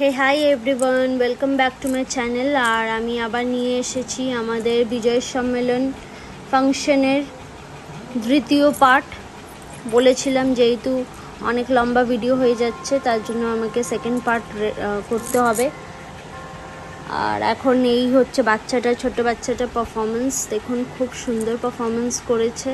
Hey hi everyone, welcome back to my channel. আর আমি আবার নিয়ে এসেছি আমাদের বিজয় সম্মেলন ফাংশনের দ্বিতীয় পার্ট। বলেছিলাম যেহেতু অনেক লম্বা ভিডিও হয়ে যাচ্ছে, তার জন্য আমাকে সেকেন্ড পার্ট করতে হবে। আর এখন এই হচ্ছে ছোট বাচ্চাটার পারফরমেন্স। দেখুন, খুব সুন্দর পারফরমেন্স করেছে।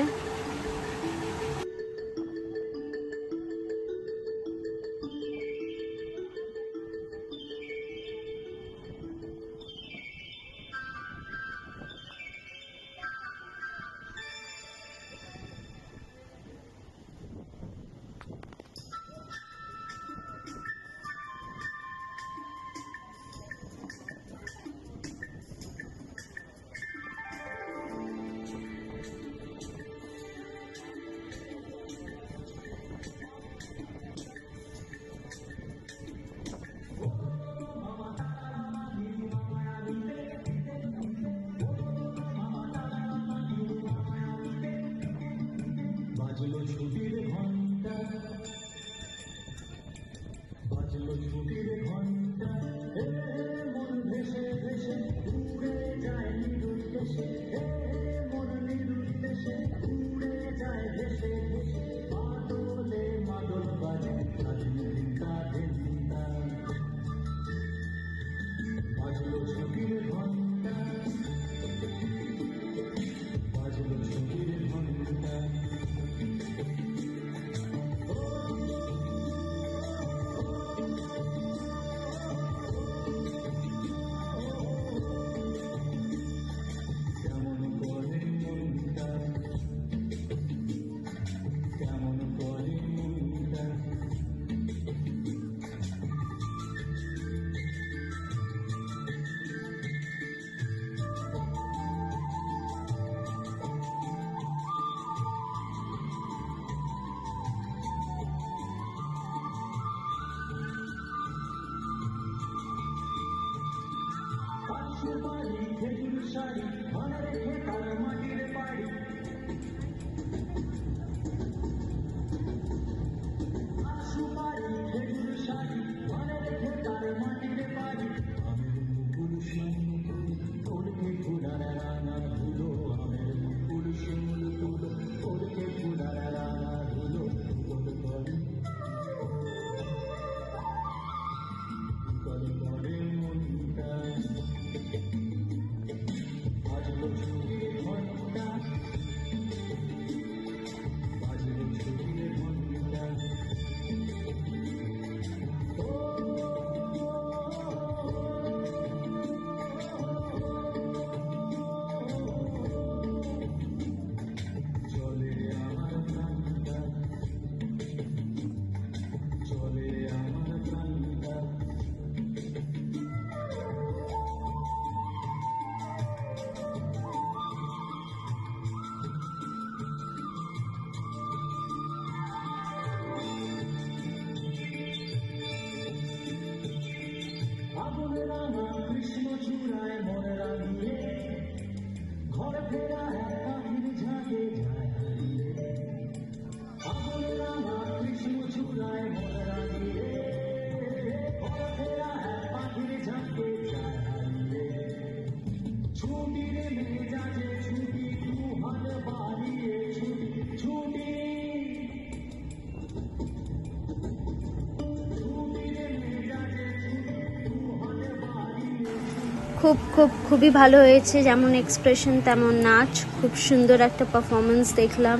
খুবই ভালো হয়েছে। যেমন এক্সপ্রেশন তেমন নাচ। খুব সুন্দর একটা পারফরমেন্স দেখলাম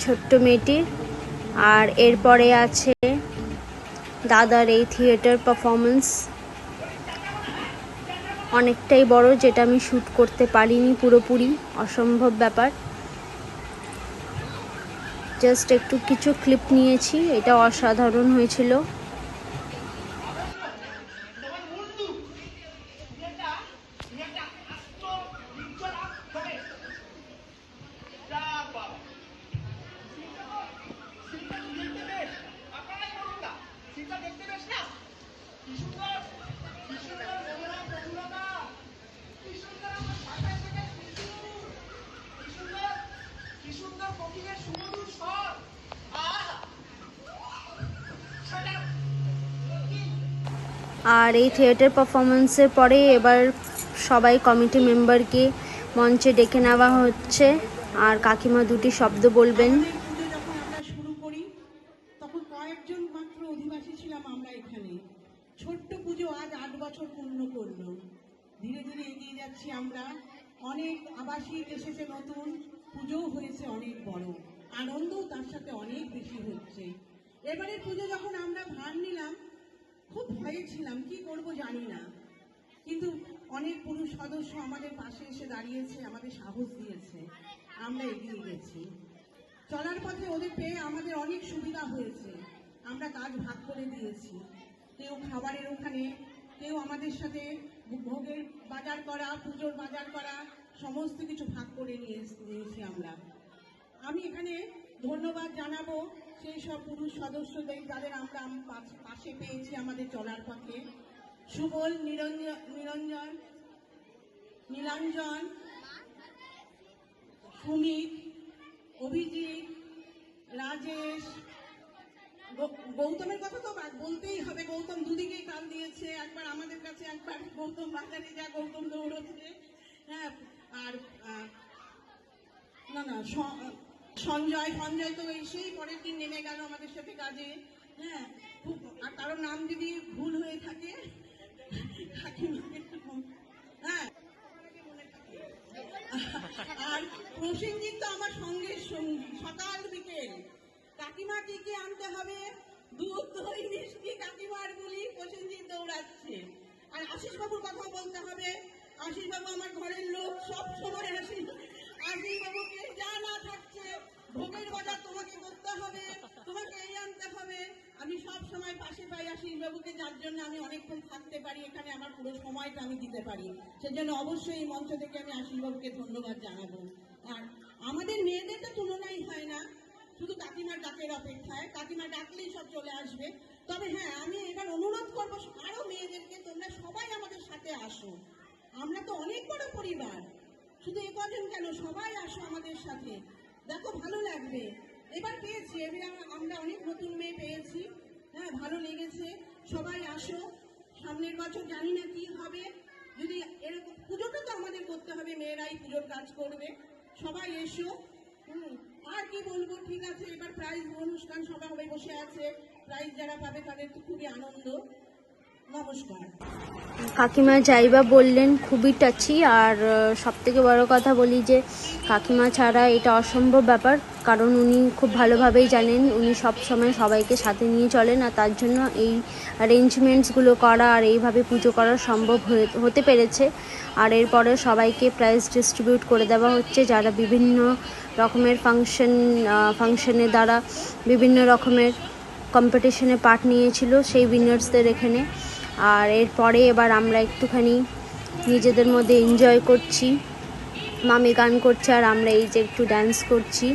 ছোট্ট মেয়েটির। আর এরপরে আছে দাদার এই থিয়েটার পারফরমেন্স, অনেকটাই বড়, যেটা আমি শ্যুট করতে পারিনি পুরোপুরি, অসম্ভব ব্যাপার। জাস্ট একটু কিছু ক্লিপ নিয়েছি, এটা অসাধারণ হয়েছিল। আর এই থিয়েটার পারফরমেন্সের পরে এবার সবাই কমিটি মেম্বারকে মঞ্চে ডেকে নেওয়া হচ্ছে, আর কাকিমা দুটি শব্দ বলবেন। যখন আমরা শুরু করি তখন কয়েকজন মাত্র অধিবাসী ছিলাম আমরা এখানে। ছোট্ট পুজো আজ 8 বছর পূর্ণ করলো। ধীরে ধীরে এগিয়ে যাচ্ছি আমরা। অনেক আবাসিক এসেছে নতুন, পুজোও হয়েছে অনেক বড়, আনন্দও তার সাথে অনেক বেশি হচ্ছে। এবারে পুজো যখন আমরা ভার নিলাম খুব ভয়ে ছিলাম, কি করব জানি না, কিন্তু অনেক পুরুষ সদস্য আমাদের পাশে এসে দাঁড়িয়েছে, আমাদের সাহস দিয়েছে, আমরা এগিয়ে গেছি। চলার পথে ওদের পেয়ে আমাদের অনেক সুবিধা হয়েছে, আমরা কাজ ভাগ করে দিয়েছি। কেউ খাবারের ওখানে, কেউ আমাদের সাথে ভোগের বাজার করা, পুজোর বাজার করা, সমস্ত কিছু ভাগ করে নিয়েছি আমরা। আমি এখানে ধন্যবাদ জানাবো সেই সব পুরুষ সদস্যদের যাদের আমরা পাশে পেয়েছি আমাদের চলার পথে। সুবল, নীলাঞ্জন, সুমিত, অভিজিৎ, রাজেশ, গৌতমের কথা তো বলতেই হবে। গৌতম দুদিকেই কাল দিয়েছে, একবার আমাদের কাছে, একবার গৌতম বাজারে যা গৌতম দৌড়চ্ছে। হ্যাঁ, আর না সঞ্জয় তো সেই পরের দিন নেমে গেল আমাদের সাথে কাজে। হ্যাঁ, খুব, আর কারোর নাম যদি ভুল হয়ে থাকে হ্যাঁ, আর প্রসেনজিৎ তো আমার সঙ্গে সকাল বিকেল। কাকিমা কি কি আনতে হবে, দুধ, দই, মিষ্টি, কাকিমার বলি প্রসেনজিৎ দৌড়াচ্ছে। আর আশিস বাবুর কথা বলতে হবে। আশিস বাবু আমার ঘরের লোক, সব সময় আশিস বাবুকে যা না থাকছে, ভোগের বাজার তোমাকে করতে হবে, তোমাকে এই আনতে হবে, আমি সব সময় পাশে পাই আশিস বাবুকে, যার জন্য আমি অনেকক্ষণ থাকতে পারি এখানে, আমার পুরো সময়টা আমি দিতে পারি। সেজন্য অবশ্যই এই মঞ্চ থেকে আমি আশিস বাবুকে ধন্যবাদ জানাবো। আর আমাদের মেয়েদের তো তুলনাই হয় না, শুধু কাকিমার ডাকের অপেক্ষায়, কাকিমা ডাকলেই সব চলে আসবে। তবে হ্যাঁ, আমি এবার অনুরোধ করবো আরো মেয়েদেরকে, তোমরা সবাই আমাদের সাথে আসো। আমরা তো অনেক বড় পরিবার, শুধু এ কজন কেন, সবাই আসো আমাদের সাথে, দেখো ভালো লাগবে। এবার পেয়েছি, এবার আমরা অনেক নতুন মেয়ে পেয়েছি। হ্যাঁ, ভালো লেগেছে, সবাই আসো। সামনের বছর জানি না কি হবে, যদি এরকম পুজোটা তো আমাদের করতে হবে, মেয়েরাই পুজোর কাজ করবে, সবাই এসো। আর কি বলবো, ঠিক আছে, এবার প্রাইজ অনুষ্ঠান সবাই বসে আছে, প্রাইজ যারা পাবে তাদের তো খুবই আনন্দ। নমস্কার। কাকিমা যাইবা বললেন, খুবই টাচি। আর সব থেকে বড় কথা বলি যে কাকিমা ছাড়া এটা অসম্ভব ব্যাপার, কারণ উনি খুব ভালোভাবেই জানেন, উনি সব সময় সবাইকে সাথে নিয়ে চলেন, আর তার জন্য এই অ্যারেঞ্জমেন্টসগুলো করা আর এইভাবে পুজো করা সম্ভব হতে পেরেছে। আর এরপরে সবাইকে প্রাইজ ডিস্ট্রিবিউট করে দেওয়া হচ্ছে, যারা বিভিন্ন রকমের ফাংশনের দ্বারা বিভিন্ন রকমের কম্পিটিশনে পার্ট নিয়েছিল, সেই উইনার্সদের এখানে। আর এরপরে এবার আমরা একটুখানি নিজেদের মধ্যে এনজয় করছি, মামি গান করছে আর আমরা এই যে একটু ড্যান্স করছি।